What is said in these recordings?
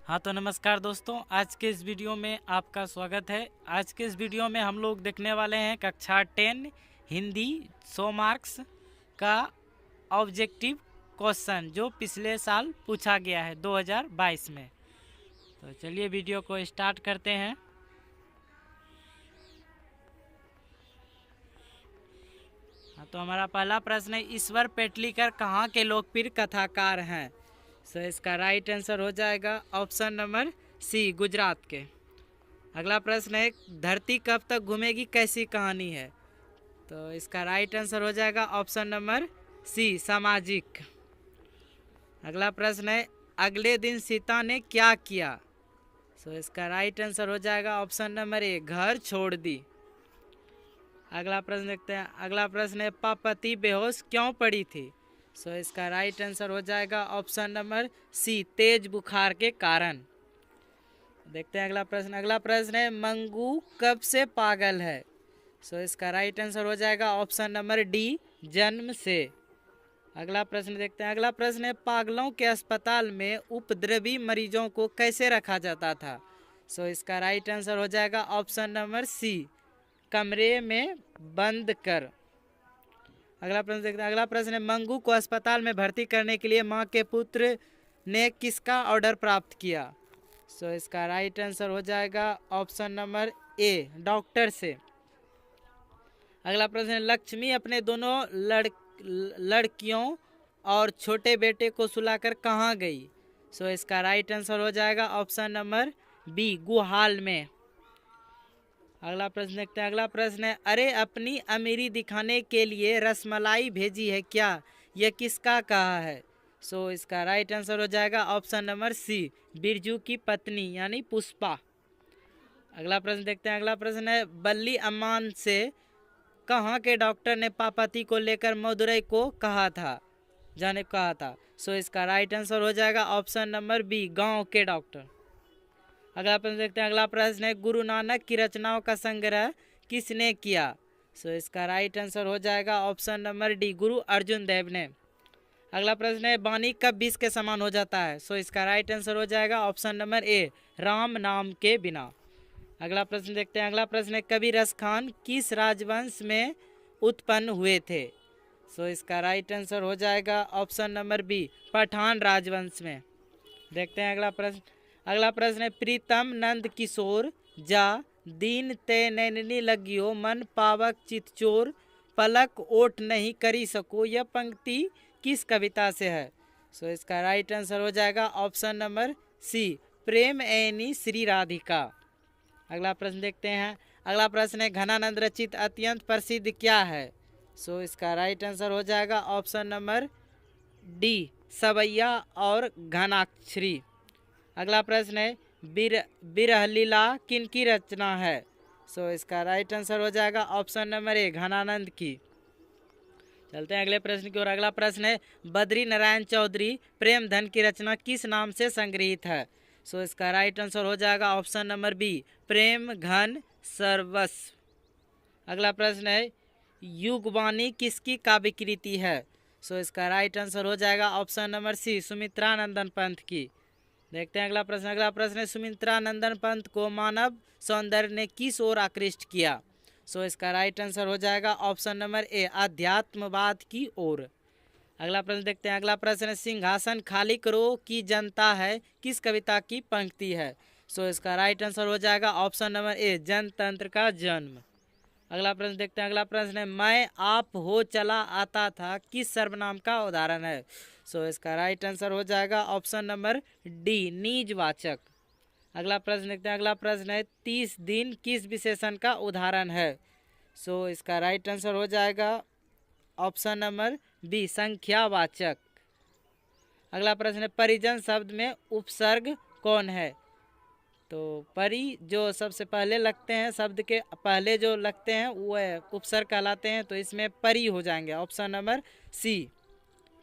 हाँ तो नमस्कार दोस्तों, आज के इस वीडियो में आपका स्वागत है। आज के इस वीडियो में हम लोग देखने वाले हैं कक्षा 10 हिंदी 100 मार्क्स का ऑब्जेक्टिव क्वेश्चन जो पिछले साल पूछा गया है 2022 में। तो चलिए वीडियो को स्टार्ट करते हैं। हाँ तो हमारा पहला प्रश्न है, ईश्वर पेटलीकर कहाँ के लोकप्रिय कथाकार हैं? सो इसका राइट आंसर हो जाएगा ऑप्शन नंबर सी, गुजरात के। अगला प्रश्न है, धरती कब तक घूमेगी कैसी कहानी है? तो इसका राइट आंसर हो जाएगा ऑप्शन नंबर सी, सामाजिक। अगला प्रश्न है, अगले दिन सीता ने क्या किया? सो इसका राइट आंसर हो जाएगा ऑप्शन नंबर ए, घर छोड़ दी। अगला प्रश्न देखते हैं। अगला प्रश्न है, पापति बेहोश क्यों पड़ी थी? सो इसका राइट आंसर हो जाएगा ऑप्शन नंबर सी, तेज बुखार के कारण। देखते हैं अगला प्रश्न। अगला प्रश्न है, मंगू कब से पागल है? सो इसका राइट आंसर हो जाएगा ऑप्शन नंबर डी, जन्म से। अगला प्रश्न देखते हैं। अगला प्रश्न है, पागलों के अस्पताल में उपद्रवी मरीजों को कैसे रखा जाता था? सो इसका राइट आंसर हो जाएगा ऑप्शन नंबर सी, कमरे में बंद कर। अगला प्रश्न देखते हैं। अगला प्रश्न है, मंगू को अस्पताल में भर्ती करने के लिए मां के पुत्र ने किसका ऑर्डर प्राप्त किया? सो इसका राइट आंसर हो जाएगा ऑप्शन नंबर ए, डॉक्टर से। अगला प्रश्न है, लक्ष्मी अपने दोनों लड़कियों और छोटे बेटे को सुलाकर कहाँ गई? सो इसका राइट आंसर हो जाएगा ऑप्शन नंबर बी, गुहाल में। अगला प्रश्न देखते हैं। अगला प्रश्न है, अरे अपनी अमीरी दिखाने के लिए रसमलाई भेजी है क्या? यह किसका कहा है? सो इसका राइट आंसर हो जाएगा ऑप्शन नंबर सी, बिरजू की पत्नी यानी पुष्पा। अगला प्रश्न देखते हैं। अगला प्रश्न है, बल्ली अम्मान से कहाँ के डॉक्टर ने पापति को लेकर मदुरई को कहा था, जाने को कहा था? सो इसका राइट आंसर हो जाएगा ऑप्शन नंबर बी, गांव के डॉक्टर। अगला प्रश्न देखते हैं। अगला प्रश्न है, गुरु नानक की रचनाओं का संग्रह किसने किया? सो इसका राइट आंसर हो जाएगा ऑप्शन नंबर डी, गुरु अर्जुन देव ने। अगला प्रश्न है, वाणी कब विष के समान हो जाता है? सो इसका राइट आंसर हो जाएगा ऑप्शन नंबर ए, राम नाम के बिना। अगला प्रश्न देखते हैं। अगला प्रश्न है, कबीर रस खान किस राजवंश में उत्पन्न हुए थे? सो इसका राइट आंसर हो जाएगा ऑप्शन नंबर बी, पठान राजवंश में। देखते हैं अगला प्रश्न। अगला प्रश्न है, प्रीतम नंद किशोर जा दीन ते नैननी लगियो मन पावक चित चोर पलक ओट नहीं करी सको, यह पंक्ति किस कविता से है? सो इसका राइट आंसर हो जाएगा ऑप्शन नंबर सी, प्रेम ऐनी श्री राधिका। अगला प्रश्न देखते हैं। अगला प्रश्न है, घनानंद रचित अत्यंत प्रसिद्ध क्या है? सो इसका राइट आंसर हो जाएगा ऑप्शन नंबर डी, सवैया और घनाक्षरी। अगला प्रश्न है, बिरह लीला किनकी रचना है? सो इसका राइट आंसर हो जाएगा ऑप्शन नंबर ए, घनानंद की। चलते हैं अगले प्रश्न की ओर। अगला प्रश्न है, बद्री नारायण चौधरी प्रेमधन की रचना किस नाम से संग्रहित है? सो इसका राइट आंसर हो जाएगा ऑप्शन नंबर बी, प्रेम घन सर्वस्व। अगला प्रश्न है, युगवाणी किसकी काव्यकृति है? सो इसका राइट आंसर हो जाएगा option number C, Sumitranandan Pant की। देखते हैं अगला प्रश्न। अगला प्रश्न है, सुमित्रानंदन पंत को मानव सौंदर्य ने किस ओर आकृष्ट किया? सो इसका राइट आंसर हो जाएगा ऑप्शन नंबर ए, अध्यात्मवाद की ओर। अगला प्रश्न देखते हैं। अगला प्रश्न है, सिंहासन खाली करो की जनता है किस कविता की पंक्ति है? सो इसका राइट आंसर हो जाएगा ऑप्शन नंबर ए, जनतंत्र का जन्म। अगला प्रश्न देखते हैं। अगला प्रश्न है, मैं आप हो चला आता था किस सर्वनाम का उदाहरण है? सो इसका राइट आंसर हो जाएगा ऑप्शन नंबर डी, निजवाचक। अगला प्रश्न देखते हैं। अगला प्रश्न है, 30 दिन किस विशेषण का उदाहरण है? सो इसका राइट आंसर हो जाएगा ऑप्शन नंबर बी, संख्यावाचक। अगला प्रश्न है, परिजन शब्द में उपसर्ग कौन है? तो परि जो सबसे पहले लगते हैं, शब्द के पहले जो लगते हैं वो उपसर्ग कहलाते हैं, तो इसमें परि हो जाएंगे ऑप्शन नंबर सी,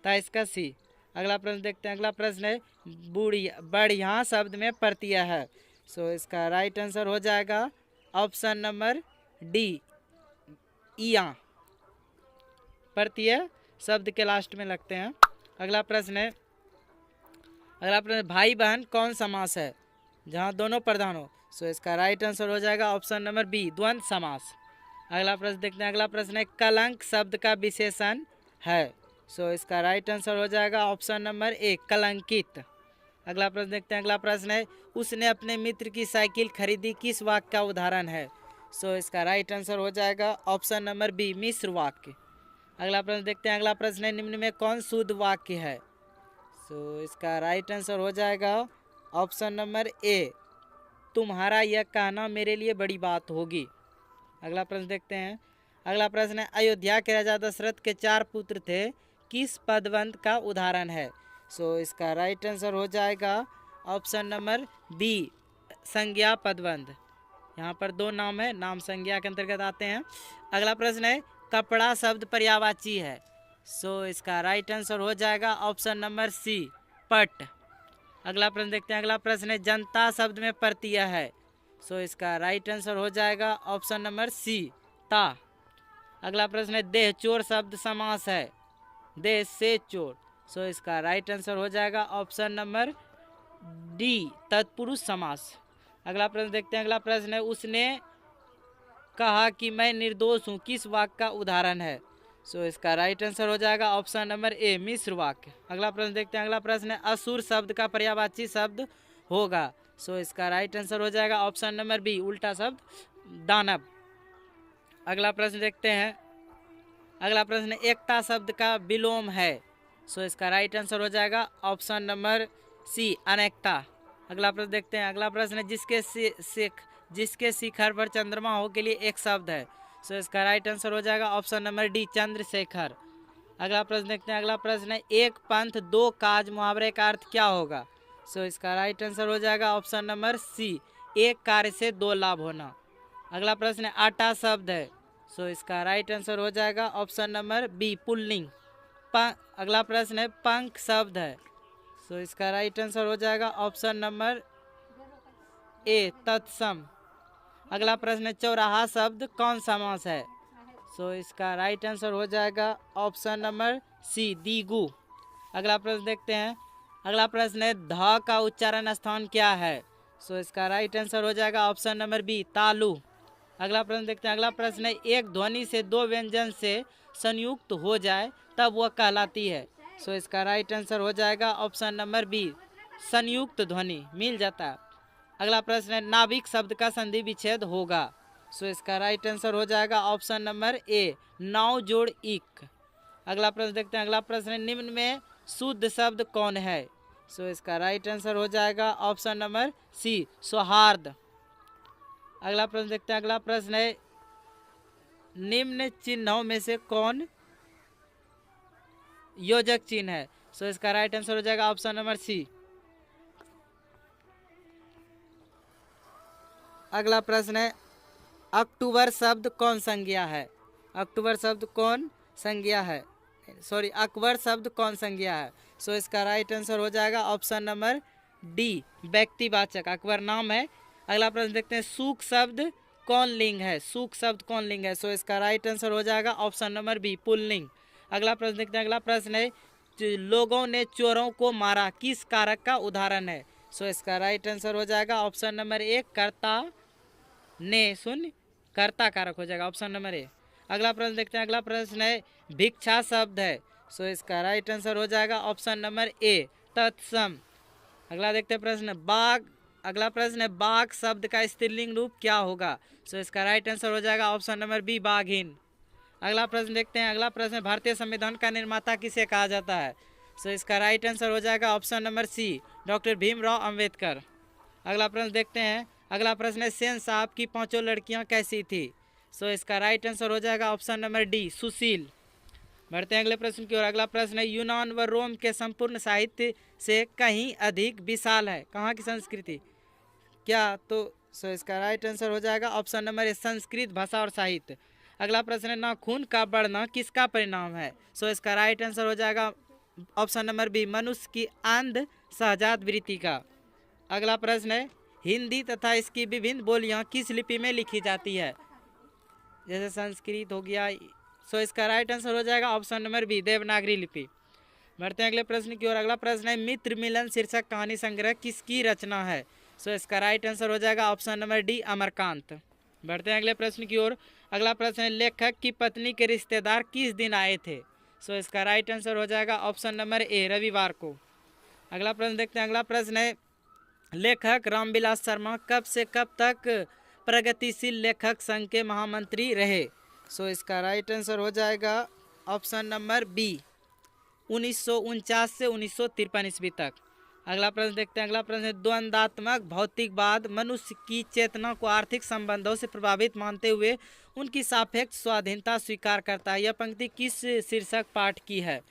था इसका सी। अगला प्रश्न देखते हैं। अगला प्रश्न है, बढ़िया शब्द में प्रत्यय है? सो इसका राइट आंसर हो जाएगा ऑप्शन नंबर डी, इया। प्रत्यय शब्द के लास्ट में लगते हैं। अगला प्रश्न है, अगला प्रश्न, भाई बहन कौन समास है जहाँ दोनों प्रधान हो? सो इसका राइट आंसर हो जाएगा ऑप्शन नंबर बी, द्वंद्व समास। अगला प्रश्न देखते हैं। अगला प्रश्न है, कलंक शब्द का विशेषण है? सो इसका राइट आंसर हो जाएगा ऑप्शन नंबर ए, कलंकित। अगला प्रश्न देखते हैं। अगला प्रश्न है, उसने अपने मित्र की साइकिल खरीदी किस वाक्य का उदाहरण है? सो इसका राइट आंसर हो जाएगा ऑप्शन नंबर बी, मिश्र वाक्य। अगला प्रश्न देखते हैं। अगला प्रश्न है, निम्न में कौन शुद्ध वाक्य है? सो इसका राइट आंसर हो जाएगा ऑप्शन नंबर ए, तुम्हारा यह कहना मेरे लिए बड़ी बात होगी। अगला प्रश्न देखते हैं। अगला प्रश्न है, अयोध्या के राजा दशरथ के 4 पुत्र थे, किस पदबंध का उदाहरण है? सो इसका राइट आंसर हो जाएगा ऑप्शन नंबर बी, संज्ञा पदबंध। यहाँ पर 2 नाम है, नाम संज्ञा के अंतर्गत आते हैं। अगला प्रश्न है, कपड़ा शब्द पर्यायवाची है? सो इसका राइट आंसर हो जाएगा ऑप्शन नंबर सी, पट। अगला प्रश्न देखते हैं। अगला प्रश्न है, जनता शब्द में प्रत्यय है? सो इसका राइट आंसर हो जाएगा ऑप्शन नंबर सी, ता। अगला प्रश्न है, देह चोर शब्द समास है? देह से चोर। सो इसका राइट आंसर हो जाएगा ऑप्शन नंबर डी, तत्पुरुष समास। अगला प्रश्न देखते हैं। अगला प्रश्न है, उसने कहा कि मैं निर्दोष हूँ, किस वाक्य का उदाहरण है? सो इसका राइट आंसर हो जाएगा ऑप्शन नंबर ए, मिश्र वाक्य। अगला प्रश्न देखते हैं। अगला प्रश्न है, असुर शब्द का पर्यायवाची शब्द होगा? सो इसका राइट आंसर हो जाएगा ऑप्शन नंबर बी, उल्टा शब्द, दानव। अगला प्रश्न देखते हैं। अगला प्रश्न, एकता शब्द का विलोम है? सो इसका राइट आंसर हो जाएगा ऑप्शन नंबर सी, अनेकता। अगला प्रश्न देखते हैं। अगला प्रश्न है, जिसके शिखर पर चंद्रमा हो के लिए एक शब्द है? सो इसका राइट आंसर हो जाएगा ऑप्शन नंबर डी, चंद्रशेखर। अगला प्रश्न देखते हैं। अगला प्रश्न है, एक पंथ दो काज मुहावरे का अर्थ क्या होगा? सो इसका राइट आंसर हो जाएगा ऑप्शन नंबर सी, एक कार्य से 2 लाभ होना। अगला प्रश्न है, आटा शब्द है? सो इसका राइट आंसर हो जाएगा ऑप्शन नंबर बी, पुल्लिंग। अगला प्रश्न है, पंख शब्द है? सो इसका राइट आंसर हो जाएगा ऑप्शन नंबर ए, तत्सम। अगला प्रश्न है, चौराहा शब्द कौन समास है? सो इसका राइट आंसर हो जाएगा ऑप्शन नंबर सी, दीगु। अगला प्रश्न देखते हैं। अगला प्रश्न है, ध का उच्चारण स्थान क्या है? सो इसका राइट आंसर हो जाएगा ऑप्शन नंबर बी, तालु। अगला प्रश्न देखते हैं। अगला प्रश्न है, एक ध्वनि से 2 व्यंजन से संयुक्त हो जाए तब वह कहलाती है? सो इसका राइट आंसर हो जाएगा ऑप्शन नंबर बी, संयुक्त ध्वनि, मिल जाता है। अगला प्रश्न है, नाभिक शब्द का संधि विच्छेद होगा? सो इसका राइट आंसर हो जाएगा ऑप्शन नंबर ए, नाव जोड़ इक। अगला प्रश्न देखते हैं। अगला प्रश्न है, निम्न में शुद्ध शब्द कौन है? सो इसका राइट आंसर हो जाएगा ऑप्शन नंबर सी, सौहार्द। अगला प्रश्न देखते हैं। अगला प्रश्न है, निम्न चिन्हों में से कौन योजक चिन्ह है? सो इसका राइट आंसर हो जाएगा ऑप्शन नंबर सी। अगला प्रश्न है, अक्टूबर शब्द कौन संज्ञा है? अक्टूबर शब्द कौन संज्ञा है? सॉरी, अकबर शब्द कौन संज्ञा है? सो इसका राइट आंसर हो जाएगा ऑप्शन नंबर डी, व्यक्तिवाचक, अकबर नाम है। अगला प्रश्न देखते हैं, सूख शब्द कौन लिंग है? सूख शब्द कौन लिंग है? सो इसका राइट आंसर हो जाएगा ऑप्शन नंबर बी, पुल्लिंग। अगला प्रश्न देखते हैं। अगला प्रश्न है, लोगों ने चोरों को मारा किस कारक का उदाहरण है? सो इसका राइट आंसर हो जाएगा ऑप्शन नंबर ए, कर्ता ने, शून्य, कर्ता कारक हो जाएगा ऑप्शन नंबर ए। अगला प्रश्न देखते हैं। अगला प्रश्न है, भिक्षा शब्द है? सो इसका राइट आंसर हो जाएगा ऑप्शन नंबर ए, तत्सम। अगला देखते हैं प्रश्न, बाघ। अगला प्रश्न है, बाघ शब्द का स्त्रीलिंग रूप क्या होगा? सो इसका राइट आंसर हो जाएगा ऑप्शन नंबर बी, बाघिन। अगला प्रश्न देखते हैं। अगला प्रश्न, भारतीय संविधान का निर्माता किसे कहा जाता है? सो इसका राइट आंसर हो जाएगा option number C, doctor Bhimrao Ambedkar. अगला प्रश्न देखते हैं। अगला प्रश्न है, सेन साहब की 5 लड़कियां कैसी थी? सो इसका राइट आंसर हो जाएगा ऑप्शन नंबर डी, सुशील। बढ़ते हैं अगले प्रश्न की ओर। अगला प्रश्न है, यूनान व रोम के संपूर्ण साहित्य से कहीं अधिक विशाल है कहाँ की संस्कृति? क्या? तो सो इसका राइट आंसर हो जाएगा ऑप्शन नंबर ए, संस्कृत भाषा और साहित्य। अगला प्रश्न है, नाखून का बढ़ना किसका परिणाम है? सो इसका राइट आंसर हो जाएगा ऑप्शन नंबर बी, मनुष्य की अंध सहजात वृत्ति का। अगला प्रश्न है, हिंदी तथा इसकी विभिन्न बोलियां किस लिपि में लिखी जाती है? जैसे संस्कृत हो गया। सो इसका राइट आंसर हो जाएगा ऑप्शन नंबर बी, देवनागरी लिपि। बढ़ते हैं अगले प्रश्न की ओर। अगला प्रश्न है मित्र मिलन शीर्षक कहानी संग्रह किसकी रचना है? सो इसका राइट आंसर हो जाएगा ऑप्शन नंबर डी, अमरकांत। बढ़ते हैं अगले प्रश्न की ओर। अगला प्रश्न है लेखक की पत्नी के रिश्तेदार किस दिन आए थे? सो इसका राइट आंसर हो जाएगा ऑप्शन नंबर ए, रविवार को। अगला प्रश्न देखते हैं। अगला प्रश्न है लेखक रामविलास शर्मा कब से कब तक प्रगतिशील लेखक संघ के महामंत्री रहे? सो इसका राइट आंसर हो जाएगा ऑप्शन नंबर बी, 1949 से 1953 ईस्वी तक। अगला प्रश्न देखते हैं। अगला प्रश्न है द्वंद्वात्मक भौतिकवाद मनुष्य की चेतना को आर्थिक संबंधों से प्रभावित मानते हुए उनकी सापेक्ष स्वाधीनता स्वीकार करता है। यह पंक्ति किस शीर्षक पाठ की है?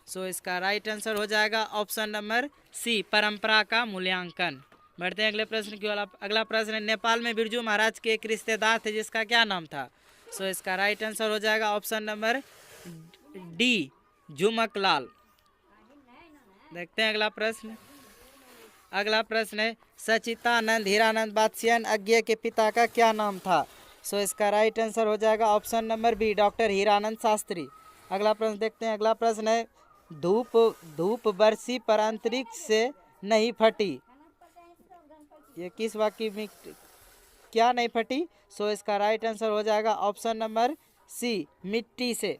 सो इसका राइट आंसर हो जाएगा ऑप्शन नंबर सी, परंपरा का मूल्यांकन। बढ़ते हैं अगले प्रश्न की ओर। अगला प्रश्न है नेपाल में बिरजू महाराज के एक रिश्तेदार थे जिसका क्या नाम था? सो इसका राइट आंसर हो जाएगा ऑप्शन नंबर डी, झुमक लाल। देखते हैं अगला प्रश्न। अगला प्रश्न है सचितानंद हीरानंद बादशाहन अज्ञे के पिता का क्या नाम था? सो इसका राइट आंसर हो जाएगा option number B, doctor Hiranand Shastri. अगला प्रश्न देखते हैं। अगला प्रश्न है धूप बरसी पर अंतरिक्ष से नहीं फटी, ये किस वाक्य में क्या नहीं फटी? सो इसका राइट आंसर हो जाएगा ऑप्शन नंबर सी, मिट्टी से।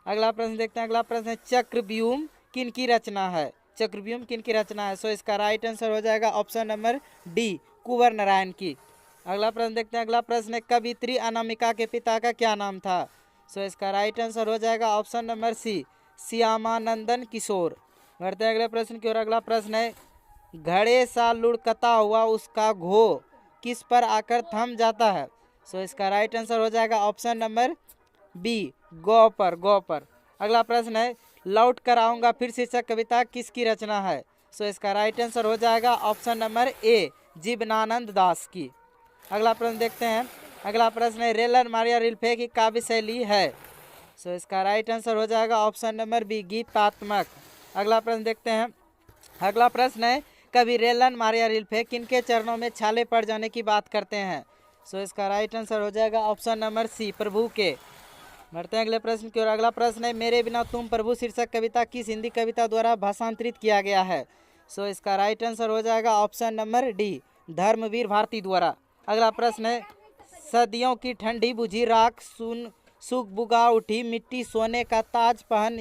अगला प्रश्न देखते हैं। अगला प्रश्न है चक्रव्यूह किन की रचना है? चक्रव्यूह किन की रचना है? सो इसका राइट आंसर हो जाएगा ऑप्शन नंबर डी, कुंवर नारायण की। अगला प्रश्न देखते हैं। अगला प्रश्न है कवित्री अनामिका के पिता का क्या नाम था? सो इसका राइट आंसर हो जाएगा ऑप्शन नंबर सी, श्यामानंदन किशोर। बढ़ते हैं अगले प्रश्न की ओर। अगला प्रश्न है घड़े सा लुढ़कता हुआ उसका घो किस पर आकर थम जाता है? सो इसका राइट आंसर हो जाएगा ऑप्शन नंबर बी, गौ पर, गौ पर। अगला प्रश्न है लौट कर आऊँगा फिर शीर्षक कविता किसकी रचना है? सो इसका राइट आंसर हो जाएगा ऑप्शन नंबर ए, जीवनानंद दास की। अगला प्रश्न देखते हैं। अगला प्रश्न है रेलन मारिया रिल्फे की काव्य शैली है? सो इसका राइट आंसर हो जाएगा ऑप्शन नंबर बी, गीतात्मक। अगला प्रश्न देखते हैं। अगला प्रश्न है कवि रेलन मारिया रिल्फे किनके चरणों में छाले पड़ जाने की बात करते हैं? सो इसका राइट आंसर हो जाएगा ऑप्शन नंबर सी, प्रभु के। बढ़ते हैं अगले प्रश्न की ओर। अगला प्रश्न है मेरे बिना तुम प्रभु शीर्षक कविता किस हिंदी कविता द्वारा भाषांतरित किया गया है? सो इसका राइट आंसर हो जाएगा option number D, Dharamvir Bharati द्वारा। अगला प्रश्न है सदियों की ठंडी बुझी राख सुन सुख बुगा उठी मिट्टी सोने का ताज पहन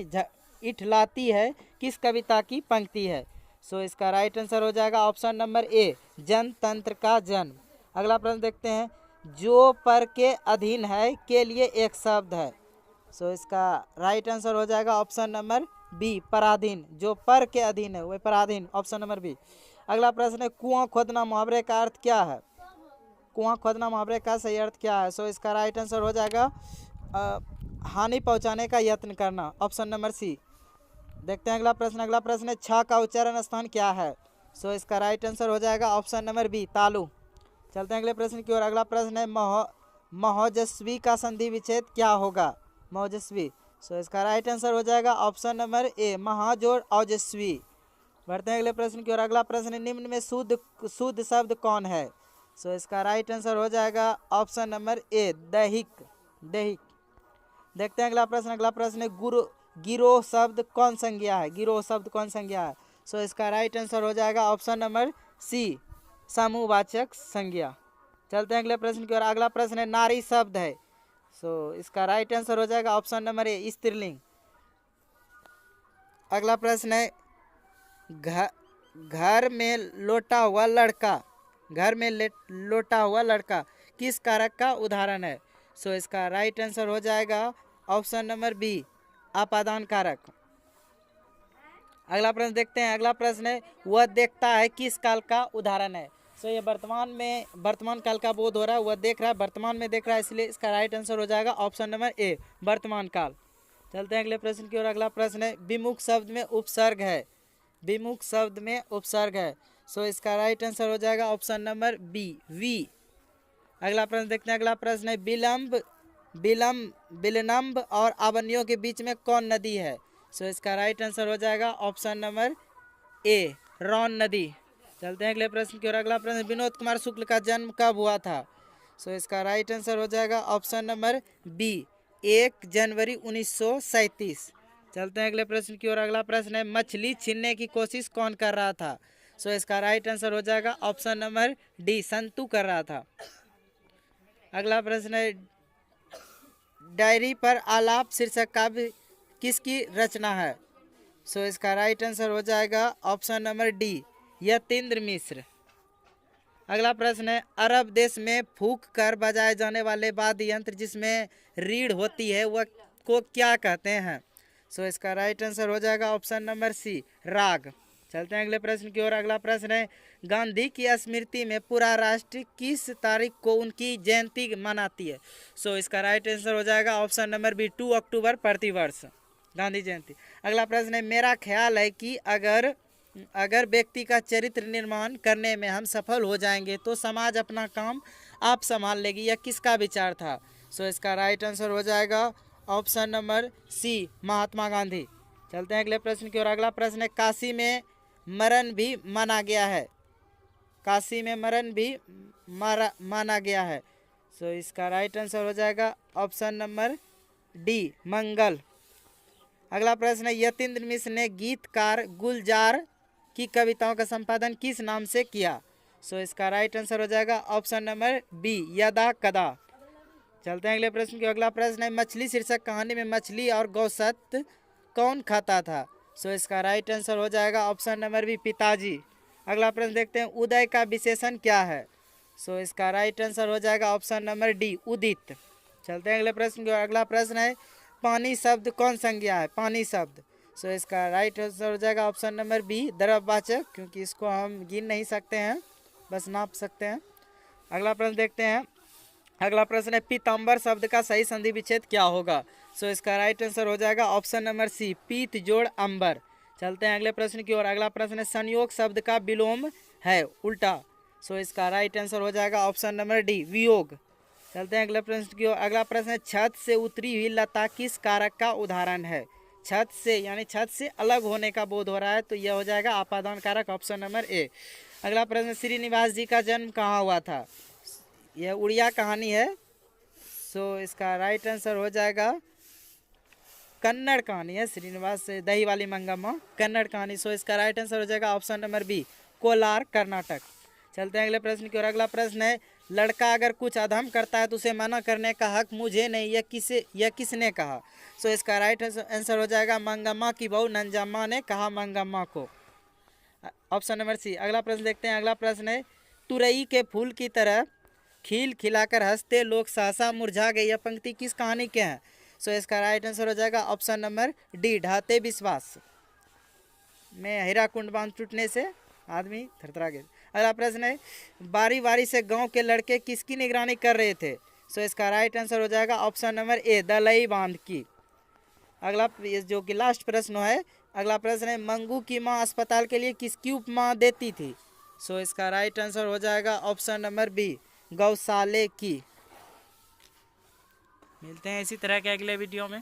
इठलाती है किस कविता की पंक्ति है? सो इसका राइट आंसर हो जाएगा ऑप्शन नंबर ए, जनतंत्र का जन्म। अगला प्रश्न देखते हैं जो पर के अधीन है के लिए एक शब्द है? सो इसका राइट आंसर हो जाएगा ऑप्शन नंबर बी, पराधीन। जो पर के अधीन है वह पराधीन, ऑप्शन नंबर बी। अगला प्रश्न है कुआं खोदना मुहावरे का अर्थ क्या है? कुआं खोदना मुहावरे का सही अर्थ क्या है? सो इसका राइट आंसर हो जाएगा हानि पहुंचाने का यत्न करना, ऑप्शन नंबर सी। देखते हैं अगला प्रश्न। अगला प्रश्न है छ का उच्चारण स्थान क्या है? सो इसका राइट आंसर हो जाएगा ऑप्शन नंबर बी, तालु। चलते हैं अगले प्रश्न की ओर। अगला प्रश्न है महोजस्वी का संधि विच्छेद क्या होगा? महोजस्वी। सो इसका राइट आंसर हो जाएगा ऑप्शन नंबर ए, महाजोड़ औजस्वी। बढ़ते हैं अगले प्रश्न की ओर। अगला प्रश्न है निम्न में शुद्ध शब्द कौन है? सो इसका राइट आंसर हो जाएगा ऑप्शन नंबर ए, दैहिक, दैहिक। देखते हैं अगला प्रश्न। अगला प्रश्न है गिरोह शब्द कौन संज्ञा है? गिरोह शब्द कौन संज्ञा है? सो इसका राइट आंसर हो जाएगा ऑप्शन नंबर सी, समूहवाचक संज्ञा। चलते हैं अगले प्रश्न की ओर। अगला प्रश्न है नारी शब्द है? सो इसका राइट आंसर हो जाएगा ऑप्शन नंबर ए, स्त्रीलिंग। अगला प्रश्न है घर में लोटा हुआ लड़का, घर में लोटा हुआ लड़का किस कारक का उदाहरण है? सो इसका राइट आंसर हो जाएगा ऑप्शन नंबर बी, अपादान कारक। अगला प्रश्न देखते हैं। अगला प्रश्न है वह देखता है किस काल का उदाहरण है? सो ये वर्तमान काल का बोध हो रहा है, वह देख रहा है, वर्तमान में देख रहा है, इसलिए इसका राइट आंसर हो जाएगा ऑप्शन नंबर ए, वर्तमान काल। चलते हैं अगले प्रश्न की ओर। अगला प्रश्न है विमुख शब्द में उपसर्ग है? विमुख शब्द में उपसर्ग है। सो इसका राइट आंसर हो जाएगा ऑप्शन नंबर बी, वी। अगला प्रश्न देखते हैं। अगला प्रश्न है बिलनम्ब और आवनियों के बीच में कौन नदी है? सो इसका राइट आंसर हो जाएगा ऑप्शन नंबर ए, रौन नदी। चलते हैं अगले प्रश्न की ओर। अगला प्रश्न विनोद कुमार शुक्ल का जन्म कब हुआ था? सो इसका राइट आंसर हो जाएगा ऑप्शन नंबर बी, 1 जनवरी 1937। चलते हैं अगले प्रश्न की ओर। अगला प्रश्न है मछली छीनने की कोशिश कौन कर रहा था? सो इसका राइट आंसर हो जाएगा ऑप्शन नंबर डी, संतू कर रहा था। अगला प्रश्न है डायरी पर आलाप शीर्षक काव्य किसकी रचना है? सो इसका राइट आंसर हो जाएगा ऑप्शन नंबर डी, यतीन्द्र मिश्र। अगला प्रश्न है अरब देश में फूंक कर बजाए जाने वाले वाद्य यंत्र जिसमें रीढ़ होती है वह को क्या कहते हैं? सो इसका राइट आंसर हो जाएगा ऑप्शन नंबर सी, राग। चलते हैं अगले प्रश्न की ओर। अगला प्रश्न है गांधी की स्मृति में पूरा राष्ट्र किस तारीख को उनकी जयंती मनाती है? सो इसका राइट आंसर हो जाएगा ऑप्शन नंबर बी, 2 अक्टूबर प्रतिवर्ष गांधी जयंती। अगला प्रश्न है मेरा ख्याल है कि अगर व्यक्ति का चरित्र निर्माण करने में हम सफल हो जाएंगे तो समाज अपना काम आप संभाल लेगी, यह किसका विचार था? सो इसका राइट आंसर हो जाएगा ऑप्शन नंबर सी, महात्मा गांधी। चलते हैं अगले प्रश्न की ओर। अगला प्रश्न है काशी में मरण भी माना गया है, काशी में मरण भी माना गया है। सो इसका राइट आंसर हो जाएगा ऑप्शन नंबर डी, मंगल। अगला प्रश्न है यतीन्द्र मिश्र ने गीतकार गुलजार की कविताओं का संपादन किस नाम से किया? सो इसका राइट आंसर हो जाएगा ऑप्शन नंबर बी, यदा कदा। चलते हैं अगले प्रश्न की। अगला प्रश्न है मछली शीर्षक कहानी में मछली और गौसत कौन खाता था? सो इसका राइट आंसर हो जाएगा ऑप्शन नंबर बी, पिताजी। अगला प्रश्न देखते हैं उदय का विशेषण क्या है? सो इसका राइट आंसर हो जाएगा ऑप्शन नंबर डी, उदित। चलते हैं अगले प्रश्न की। अगला प्रश्न है पानी शब्द कौन संज्ञा है? पानी शब्द। सो इसका राइट आंसर हो जाएगा ऑप्शन नंबर बी, द्रववाचक, क्योंकि इसको हम गिन नहीं सकते हैं, बस नाप सकते हैं। अगला प्रश्न देखते हैं। अगला प्रश्न है पीताम्बर शब्द का सही संधि विच्छेद क्या होगा? सो इसका राइट आंसर हो जाएगा ऑप्शन नंबर सी, पीत जोड़ अंबर। चलते हैं अगले प्रश्न की ओर। अगला प्रश्न है संयोग शब्द का विलोम है उल्टा। सो इसका राइट आंसर हो जाएगा ऑप्शन नंबर डी, वियोग। चलते हैं अगले प्रश्न की ओर। अगला प्रश्न है छत से उतरी हुई लता किस कारक का उदाहरण है? छत से यानी छत से अलग होने का बोध हो रहा है तो यह हो जाएगा आपादान कारक, ऑप्शन नंबर ए। अगला प्रश्न श्रीनिवास जी का जन्म कहाँ हुआ था? यह उड़िया कहानी है। सो इसका राइट आंसर हो जाएगा कन्नड़ कहानी है, श्रीनिवास से दही वाली मंगम्मा कन्नड़ कहानी। सो इसका राइट आंसर हो जाएगा option number B, Kolar Karnataka. चलते हैं अगले प्रश्न की ओर। अगला प्रश्न है लड़का अगर कुछ अधम करता है तो उसे मना करने का हक मुझे नहीं, यह किसने कहा? सो इसका राइट आंसर हो जाएगा मंगम्मा की बहू नंजम्मा ने कहा मंगम्मा को, ऑप्शन नंबर सी। अगला प्रश्न देखते हैं। अगला प्रश्न है तुरई के फूल की तरह खिल खिलाकर हंसते लोग सहसा मुरझा गए, यह पंक्ति किस कहानी के हैं? सो इसका राइट आंसर हो जाएगा ऑप्शन नंबर डी, ढाते विश्वास में हीराकुंड बांध टूटने से आदमी थरथरा गए। अगला प्रश्न है बारी बारी से गांव के लड़के किसकी निगरानी कर रहे थे? सो इसका राइट आंसर हो जाएगा ऑप्शन नंबर ए, दलई बांध की। अगला जो कि लास्ट प्रश्न है। अगला प्रश्न है मंगू की मां अस्पताल के लिए किसकी उपमा देती थी? सो इसका राइट आंसर हो जाएगा ऑप्शन नंबर बी, गौशाले की। मिलते हैं इसी तरह के अगले वीडियो में।